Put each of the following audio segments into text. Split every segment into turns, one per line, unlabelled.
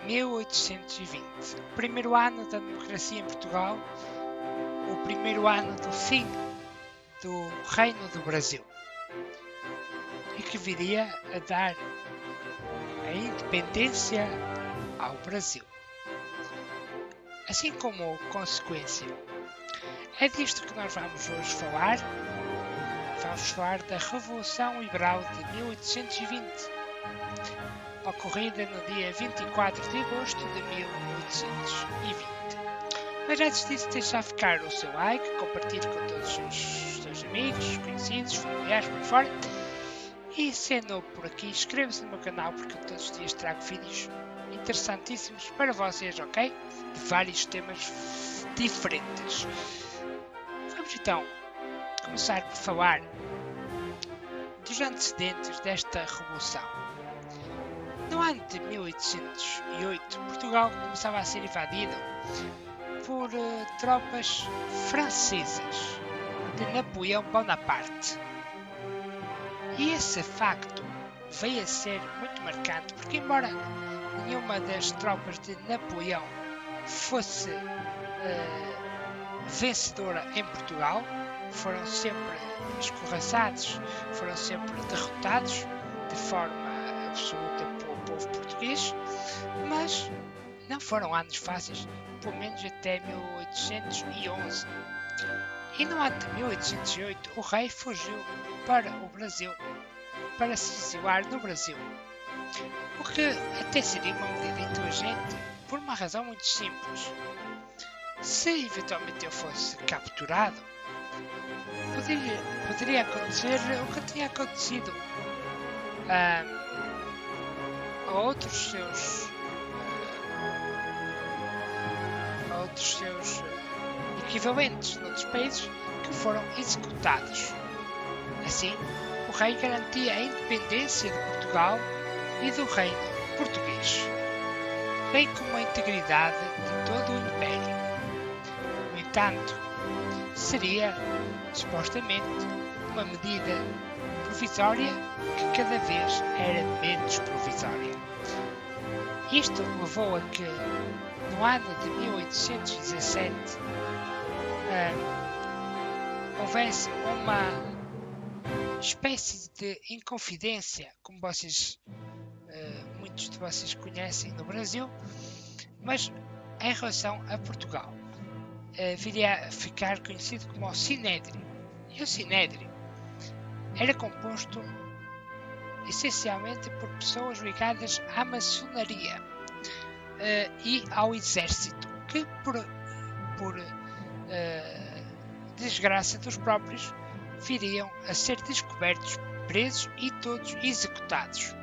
1820, o primeiro ano da democracia em Portugal, o primeiro ano do fim do Reino do Brasil, e que viria a dar a independência ao Brasil. Assim como consequência, é disto que nós vamos hoje falar. Vamos falar da Revolução Liberal de 1820, ocorrida no dia 24 de agosto de 1820. Mas antes disso, deixa ficar o seu like, compartilhe com todos os seus amigos, conhecidos, familiares, por fora. E sendo novo por aqui, inscreva-se no meu canal porque eu todos os dias trago vídeos interessantíssimos para vocês, ok? De vários temas diferentes. Vamos então começar por falar dos antecedentes desta revolução. No ano de 1808, Portugal começava a ser invadido por tropas francesas de Napoleão Bonaparte. E esse facto veio a ser muito marcante, porque embora nenhuma das tropas de Napoleão fosse vencedora em Portugal, foram sempre escorraçados, foram sempre derrotados de forma absoluta pelo povo português, mas não foram anos fáceis, pelo menos até 1811. E no ano de 1808 o rei fugiu para o Brasil, para se exilar no Brasil, o que até seria uma medida inteligente por uma razão muito simples. Se eventualmente eu fosse capturado, poderia acontecer o que tinha acontecido a outros seus equivalentes noutros países que foram executados. Assim, o rei garantia a independência de Portugal e do reino português, bem como a integridade de todo o império. No entanto, seria, supostamente, uma medida provisória que cada vez era menos provisória. Isto levou a que, no ano de 1817, houvesse uma espécie de inconfidência, como muitos de vocês conhecem no Brasil, mas em relação a Portugal. Viria a ficar conhecido como o Sinédrio. E o Sinédrio era composto essencialmente por pessoas ligadas à maçonaria e ao exército, que por desgraça dos próprios viriam a ser descobertos, presos e todos executados.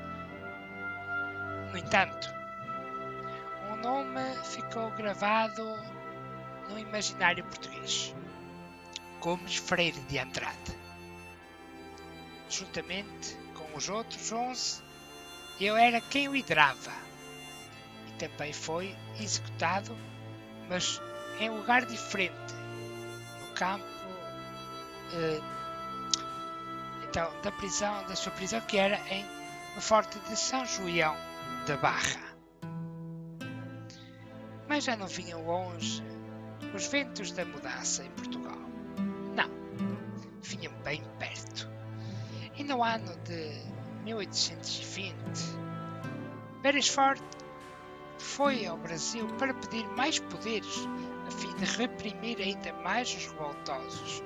No entanto, um nome ficou gravado no imaginário português: Gomes Freire de Andrade. Juntamente com os outros 11, eu era quem o liderava e também foi executado, mas em lugar diferente, no campo da sua prisão, que era no Forte de São João da Barra. Mas já não vinham longe os ventos da mudança em Portugal. Não, vinham bem perto. E no ano de 1820, Beresford foi ao Brasil para pedir mais poderes a fim de reprimir ainda mais os revoltosos,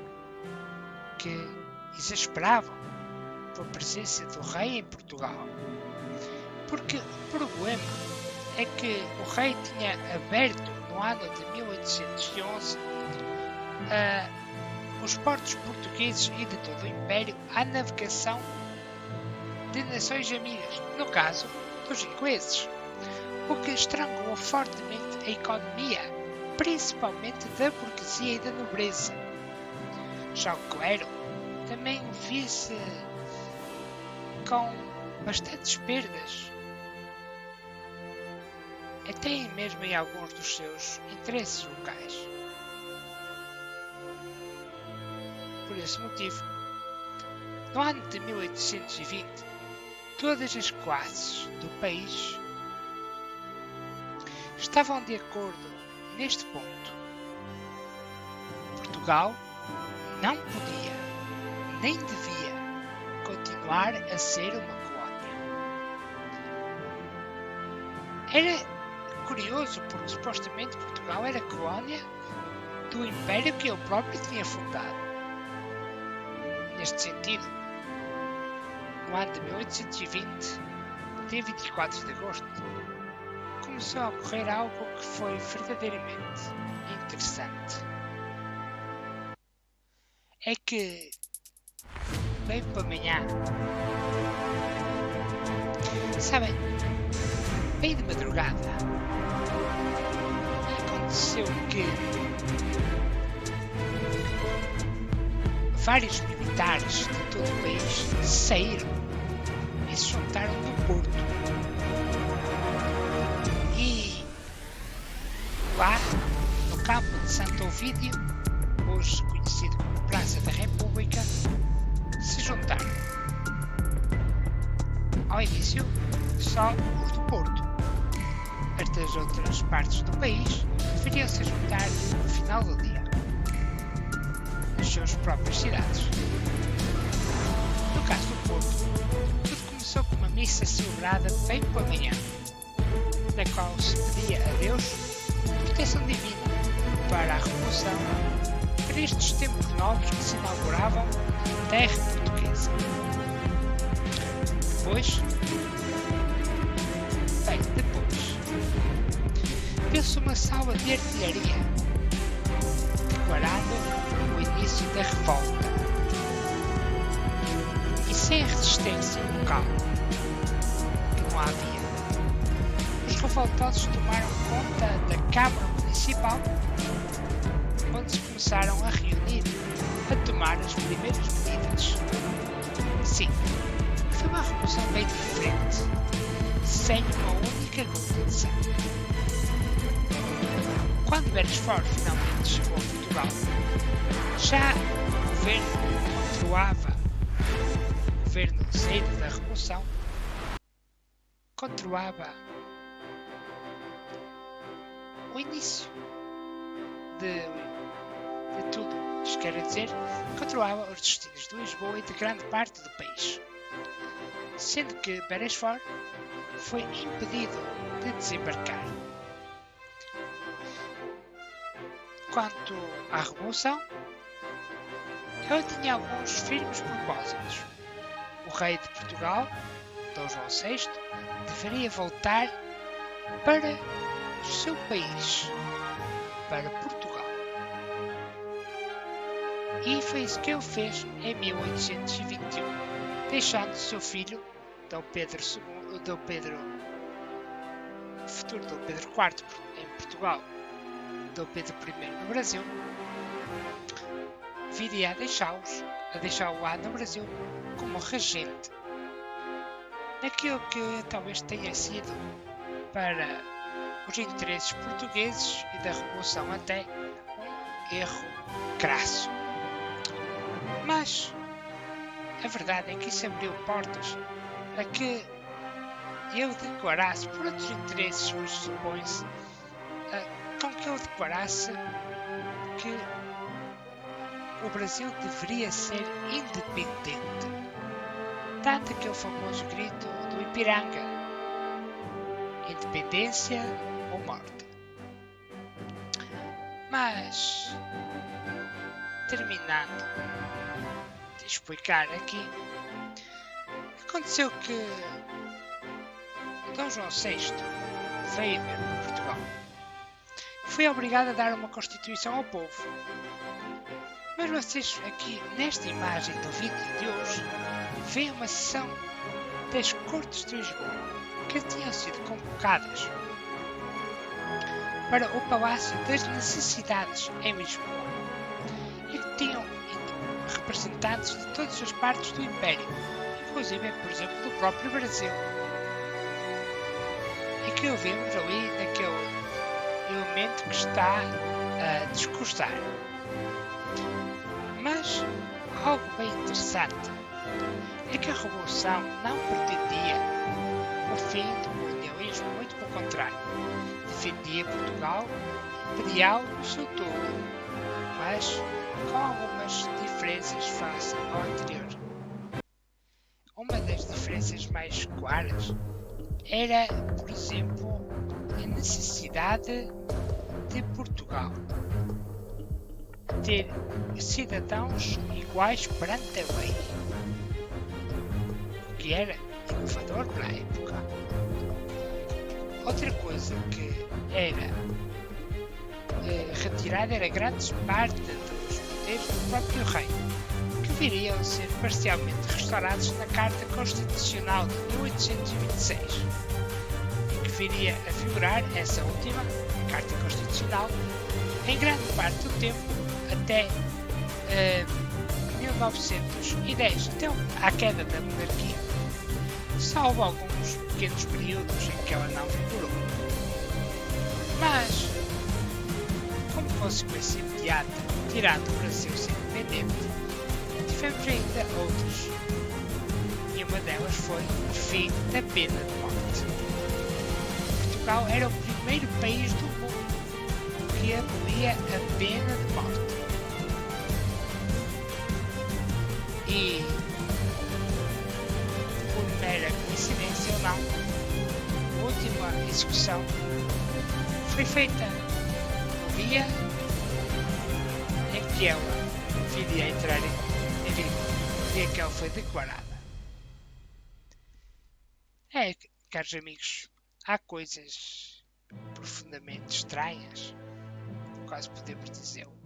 que exasperavam pela presença do rei em Portugal. Porque o problema é que o rei tinha aberto no ano de 1811 os portos portugueses e de todo o Império à navegação de nações amigas, no caso dos ingleses, o que estrangulou fortemente a economia, principalmente da burguesia e da nobreza. Já o clero também via-se com bastantes perdas, até mesmo em alguns dos seus interesses locais. Por esse motivo, no ano de 1820, todas as classes do país estavam de acordo neste ponto. Portugal não podia, nem devia, continuar a ser uma colónia. Era curioso porque supostamente Portugal era colónia do império que ele próprio tinha fundado. Neste sentido, no ano de 1820, no dia 24 de agosto, começou a ocorrer algo que foi verdadeiramente interessante. É que, bem para amanhã, sabem, bem de madrugada, aconteceu que vários militares de todo o país saíram e se juntaram no Porto. E lá, no campo de Santo Ovídio, hoje conhecido como Praça da República, se juntaram. Ao início, só os do Porto. As das outras partes do país deveriam se juntar no final do dia, nas suas próprias cidades. No caso do Porto, tudo começou com uma missa celebrada bem pela manhã, na qual se pedia a Deus proteção divina para a Revolução, para estes tempos novos que se inauguravam na terra portuguesa. Depois, deu-se uma salva de artilharia, declarando o início da revolta. E sem resistência local, que não havia, os revoltosos tomaram conta da Câmara Municipal, onde se começaram a reunir, a tomar as primeiras medidas. Sim, foi uma revolução bem diferente, sem uma única gota de sangue. Quando Beresford finalmente chegou a Portugal, já o governo controlava, o governo saído da Revolução, controlava o início de tudo. Isto quer dizer, controlava os destinos de Lisboa e de grande parte do país. Sendo que Beresford foi impedido de desembarcar. Quanto à Revolução, ela tinha alguns firmes propósitos. O rei de Portugal, Dom João VI, deveria voltar para o seu país, para Portugal. E foi isso que ele fez em 1821, deixando seu filho, Dom Pedro futuro Dom Pedro IV em Portugal, Dom Pedro I no Brasil, viria a deixá-lo lá no Brasil como regente, naquilo que talvez tenha sido para os interesses portugueses e da Revolução até um erro crasso. Mas a verdade é que isso abriu portas a que ele declarasse, por outros interesses, mas supõe-se, com que ele declarasse que o Brasil deveria ser independente. Tanto aquele famoso grito do Ipiranga: independência ou morte. Mas, terminando de explicar aqui, aconteceu que Dom João VI veio mesmo a Portugal. Foi obrigado a dar uma Constituição ao povo. Mas vocês aqui nesta imagem do vídeo de hoje veem uma sessão das Cortes de Lisboa que tinham sido convocadas para o Palácio das Necessidades em Lisboa e que tinham representantes de todas as partes do Império, inclusive, por exemplo, do próprio Brasil. E que ouvimos ali naquele elemento que está a discursar. Mas algo bem interessante é que a Revolução não pretendia o fim do mundialismo, muito pelo contrário. Defendia Portugal imperial no seu todo, mas com algumas diferenças face ao anterior. Uma das diferenças mais claras era, por exemplo, a necessidade de Portugal ter cidadãos iguais perante a lei, o que era inovador para a época. Outra coisa que era retirada era grande parte dos poderes do próprio rei, que viriam a ser parcialmente restaurados na Carta Constitucional de 1826, que viria a figurar essa última, a Carta Constitucional, em grande parte do tempo até 1910, então à queda da monarquia, salvo alguns pequenos períodos em que ela não vigorou. Mas, como consequência imediata, tirando o Brasil ser independente, tivemos ainda outras, e uma delas foi o fim da pena de morte. Portugal era o primeiro país do mundo que abolia a pena de morte. E, por mera coincidência ou não, a última execução foi feita no dia em que ela viria a entrar em vigor, no dia que ela foi declarada. Caros amigos, há coisas profundamente estranhas, quase podemos dizê-lo,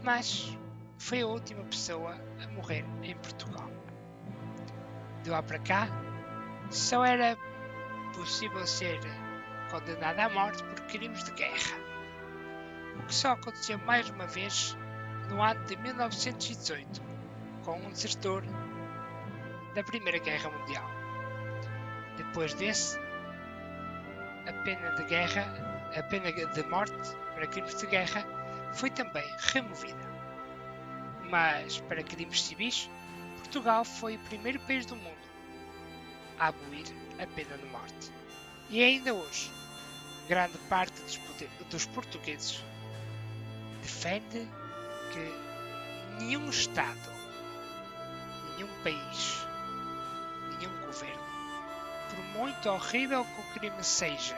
mas foi a última pessoa a morrer em Portugal. De lá para cá, só era possível ser condenado à morte por crimes de guerra, o que só aconteceu mais uma vez no ano de 1918, com um desertor da Primeira Guerra Mundial. Depois desse, a pena de morte para crimes de guerra foi também removida. Mas para crimes civis, Portugal foi o primeiro país do mundo a abolir a pena de morte. E ainda hoje, grande parte dos portugueses defende que nenhum Estado, nenhum país, nenhum governo, por muito horrível que o crime seja,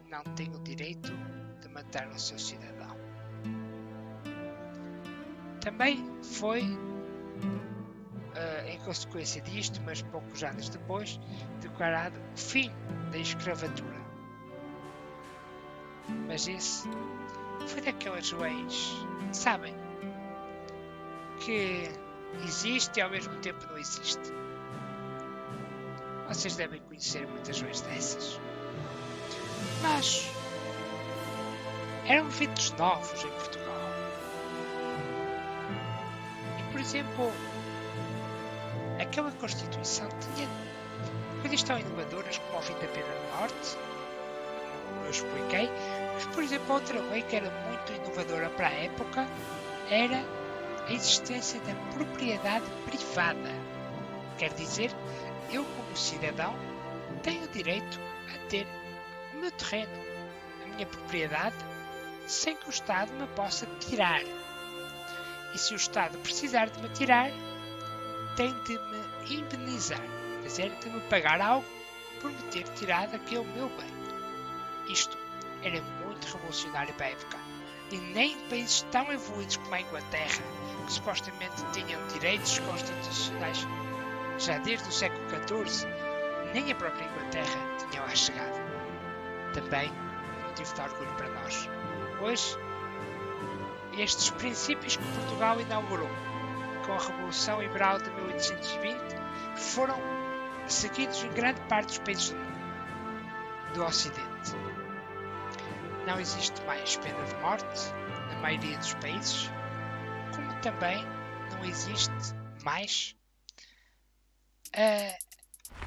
não tem o direito de matar o seu cidadão. Também foi, em consequência disto, mas poucos anos depois, declarado o fim da escravatura. Mas esse foi daquelas leis, sabem, que existe e ao mesmo tempo não existe. Vocês devem conhecer muitas leis dessas. Mas eram feitos novos em Portugal. E, por exemplo, aquela Constituição tinha coisas tão inovadoras como o fim da pena de morte, como eu expliquei, mas, por exemplo, outra lei que era muito inovadora para a época era a existência da propriedade privada. Quer dizer, eu como cidadão tenho o direito a ter o meu terreno, a minha propriedade, sem que o Estado me possa tirar. E se o Estado precisar de me tirar, tem de me indenizar, quer dizer, de me pagar algo por me ter tirado aquele meu bem. Isto era muito revolucionário para a época. E nem países tão evoluídos como a Inglaterra, que supostamente tinham direitos constitucionais já desde o século XIV, nem a própria Inglaterra tinha lá chegado. Também motivo de orgulho para nós. Hoje, estes princípios que Portugal inaugurou com a Revolução Liberal de 1820 foram seguidos em grande parte dos países do mundo, do Ocidente. Não existe mais pena de morte na maioria dos países, como também não existe mais a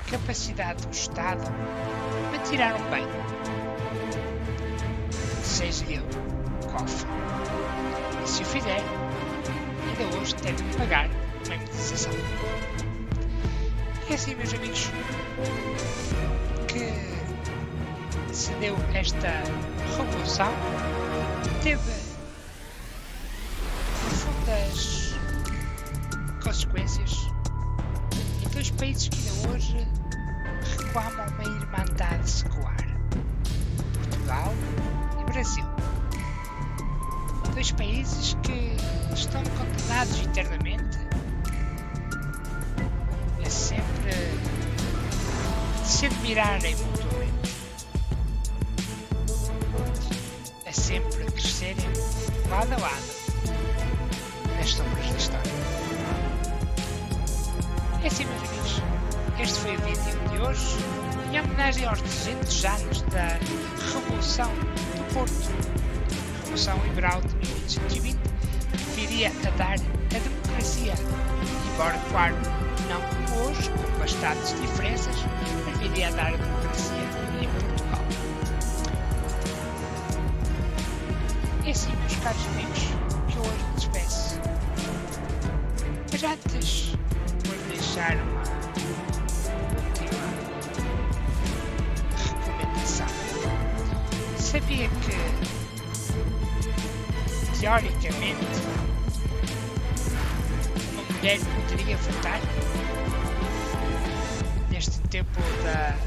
capacidade do Estado de tirar um bem, seja ele qual for. E se o fizer, ainda hoje deve pagar uma indenização. É assim, meus amigos, que se deu esta revolução. Teve profundas consequências em dois países que ainda hoje reclamam uma irmandade secular: Portugal e Brasil. Dois países que estão condenados eternamente a sempre se admirarem mutuamente, a sempre crescerem lado a lado nas sombras da história. É assim, meus amigos, este foi o vídeo de hoje em homenagem aos 200 anos da Revolução do Porto, Revolução Liberal de 1820, que viria a dar a democracia, embora, claro, não como hoje, com bastantes diferenças, mas viria a dar a democracia em Portugal. É assim, meus caros amigos, que eu hoje me despeço. Mas antes, vou deixar uma última recomendação. Sabia que, teoricamente, uma mulher poderia votar neste tempo da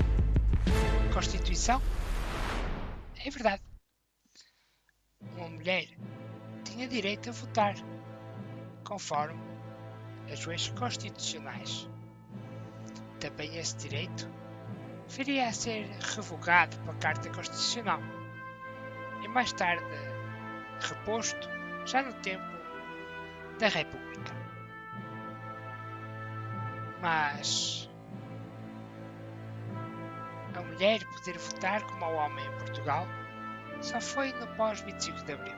Constituição? É verdade. Uma mulher tinha direito a votar, conforme as leis constitucionais. Também esse direito viria a ser revogado pela Carta Constitucional e mais tarde reposto já no tempo da República. Mas a mulher poder votar como o homem em Portugal só foi no pós-25 de Abril.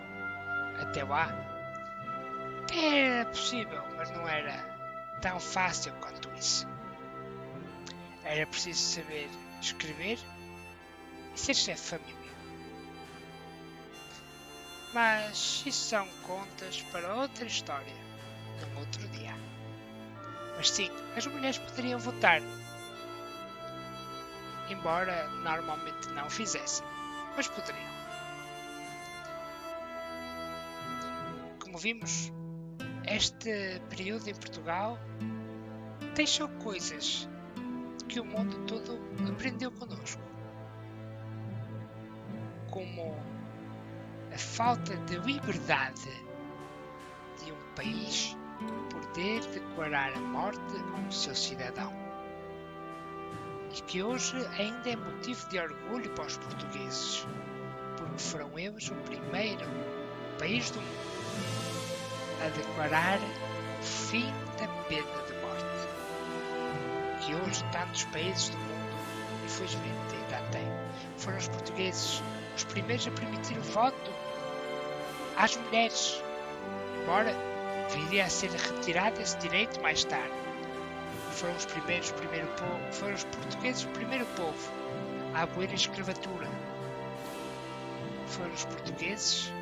Até lá era possível, mas não era tão fácil quanto isso. Era preciso saber escrever e ser chefe de família. Mas isso são contas para outra história, num outro dia. Mas sim, as mulheres poderiam votar, embora normalmente não fizessem, mas poderiam. Como vimos, este período em Portugal deixou coisas que o mundo todo aprendeu connosco, como a falta de liberdade de um país poder declarar a morte a um seu cidadão, e que hoje ainda é motivo de orgulho para os portugueses, porque foram eles o primeiro país do mundo a declarar o fim da pena de morte, que hoje tantos países do mundo, infelizmente, ainda têm. Foram os portugueses os primeiros a permitir o voto às mulheres, embora viria a ser retirado esse direito mais tarde. Foram os foram os portugueses o primeiro povo a abolir a escravatura. Foram os portugueses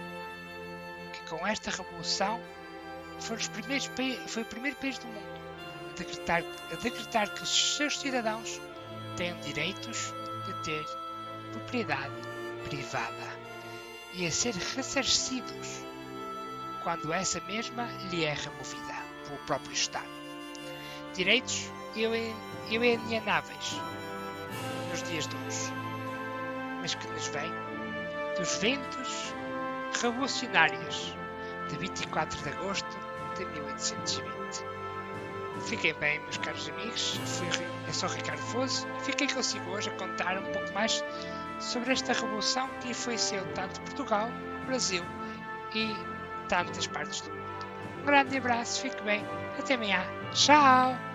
que, com esta revolução, foi o primeiro país do mundo a decretar que os seus cidadãos têm direitos de ter propriedade privada e a ser ressarcidos quando essa mesma lhe é removida pelo próprio Estado. Direitos inalienáveis nos dias de hoje, mas que nos vêm dos ventos revolucionários de 24 de agosto de 1820. Fiquem bem, meus caros amigos, eu sou Ricardo Foso e fiquei consigo hoje a contar um pouco mais sobre esta revolução que influenciou tanto Portugal, Brasil e tantas partes do mundo. Um grande abraço, fique bem, até amanhã, tchau!